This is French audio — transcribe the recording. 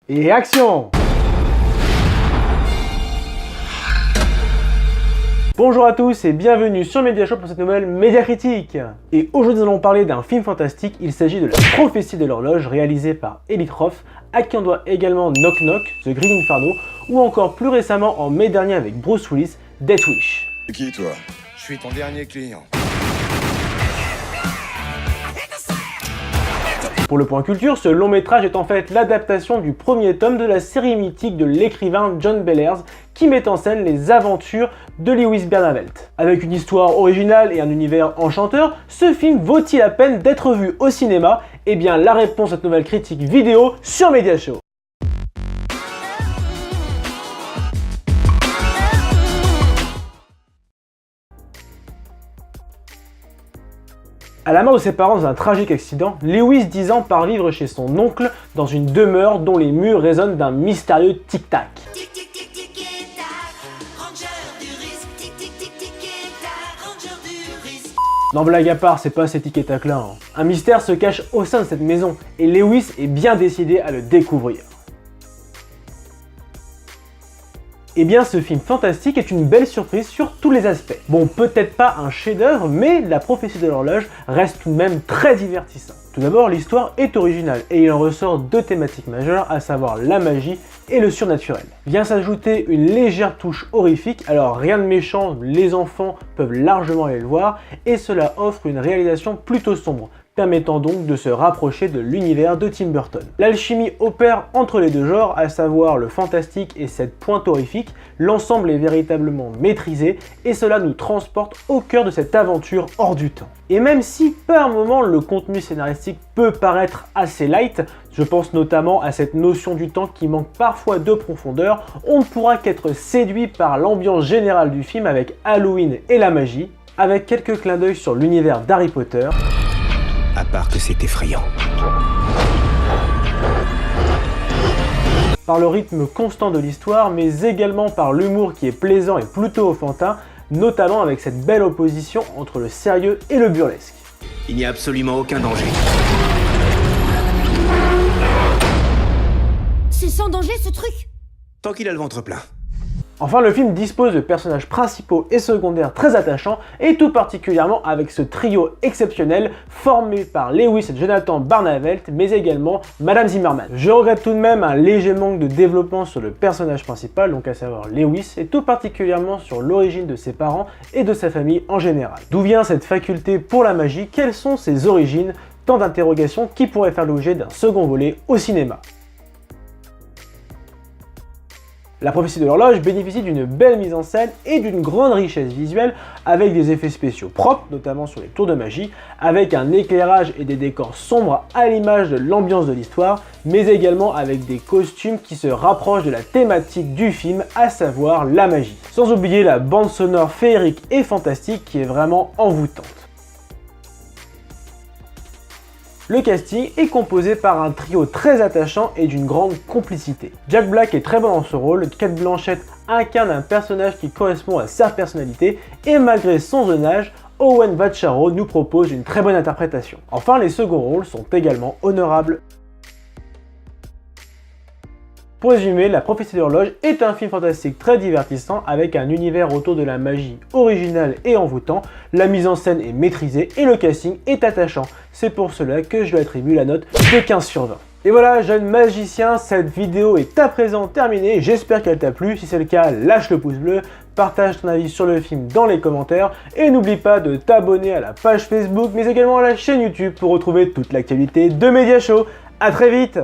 Et action! Bonjour à tous et bienvenue sur Mediashow pour cette nouvelle Médiacritique. Et aujourd'hui nous allons parler d'un film fantastique, il s'agit de La Prophétie de l'Horloge réalisé par Eli Roth, à qui on doit également Knock Knock, The Green Inferno, ou encore plus récemment en mai dernier avec Bruce Willis, Death Wish. C'est qui toi? Je suis ton dernier client. Pour le point culture, ce long métrage est en fait l'adaptation du premier tome de la série mythique de l'écrivain John Bellairs qui met en scène les aventures de Lewis Bernavelt. Avec une histoire originale et un univers enchanteur, ce film vaut-il la peine d'être vu au cinéma? Eh bien la réponse à cette nouvelle critique vidéo sur Mediashow. À la mort de ses parents dans un tragique accident, Lewis, 10 ans, part vivre chez son oncle dans une demeure dont les murs résonnent d'un mystérieux tic-tac. Non, blague à part, c'est pas ces tic-tac là. Un mystère se cache au sein de cette maison et Lewis est bien décidé à le découvrir. Eh bien, ce film fantastique est une belle surprise sur tous les aspects. Bon, peut-être pas un chef-d'œuvre, mais La Prophétie de l'Horloge reste tout de même très divertissant. Tout d'abord, l'histoire est originale et il en ressort deux thématiques majeures, à savoir la magie et le surnaturel. Vient s'ajouter une légère touche horrifique, alors rien de méchant, les enfants peuvent largement aller le voir, et cela offre une réalisation plutôt sombre, permettant donc de se rapprocher de l'univers de Tim Burton. L'alchimie opère entre les deux genres, à savoir le fantastique et cette pointe horrifique, l'ensemble est véritablement maîtrisé et cela nous transporte au cœur de cette aventure hors du temps. Et même si par moments le contenu scénaristique peut paraître assez light, je pense notamment à cette notion du temps qui manque parfois de profondeur, on ne pourra qu'être séduit par l'ambiance générale du film avec Halloween et la magie, avec quelques clins d'œil sur l'univers d'Harry Potter, à part que c'est effrayant. Par le rythme constant de l'histoire, mais également par l'humour qui est plaisant et plutôt enfantin, notamment avec cette belle opposition entre le sérieux et le burlesque. Il n'y a absolument aucun danger. C'est sans danger ce truc? Tant qu'il a le ventre plein. Enfin, le film dispose de personnages principaux et secondaires très attachants, et tout particulièrement avec ce trio exceptionnel formé par Lewis et Jonathan Barnavelt, mais également Madame Zimmerman. Je regrette tout de même un léger manque de développement sur le personnage principal, donc à savoir Lewis, et tout particulièrement sur l'origine de ses parents et de sa famille en général. D'où vient cette faculté pour la magie? Quelles sont ses origines? Tant d'interrogations qui pourraient faire l'objet d'un second volet au cinéma. La Prophétie de l'Horloge bénéficie d'une belle mise en scène et d'une grande richesse visuelle avec des effets spéciaux propres, notamment sur les tours de magie, avec un éclairage et des décors sombres à l'image de l'ambiance de l'histoire, mais également avec des costumes qui se rapprochent de la thématique du film, à savoir la magie. Sans oublier la bande sonore féerique et fantastique qui est vraiment envoûtante. Le casting est composé par un trio très attachant et d'une grande complicité. Jack Black est très bon dans ce rôle, Cate Blanchett incarne un personnage qui correspond à sa personnalité et malgré son jeune âge, Owen Vatcharo nous propose une très bonne interprétation. Enfin, les seconds rôles sont également honorables. Pour résumer, La Prophétie de l'Horloge est un film fantastique très divertissant avec un univers autour de la magie original et envoûtant, la mise en scène est maîtrisée et le casting est attachant. C'est pour cela que je lui attribue la note de 15 sur 20. Et voilà, jeune magicien, cette vidéo est à présent terminée, j'espère qu'elle t'a plu. Si c'est le cas, lâche le pouce bleu, partage ton avis sur le film dans les commentaires et n'oublie pas de t'abonner à la page Facebook mais également à la chaîne YouTube pour retrouver toute l'actualité de Mediashow. A très vite!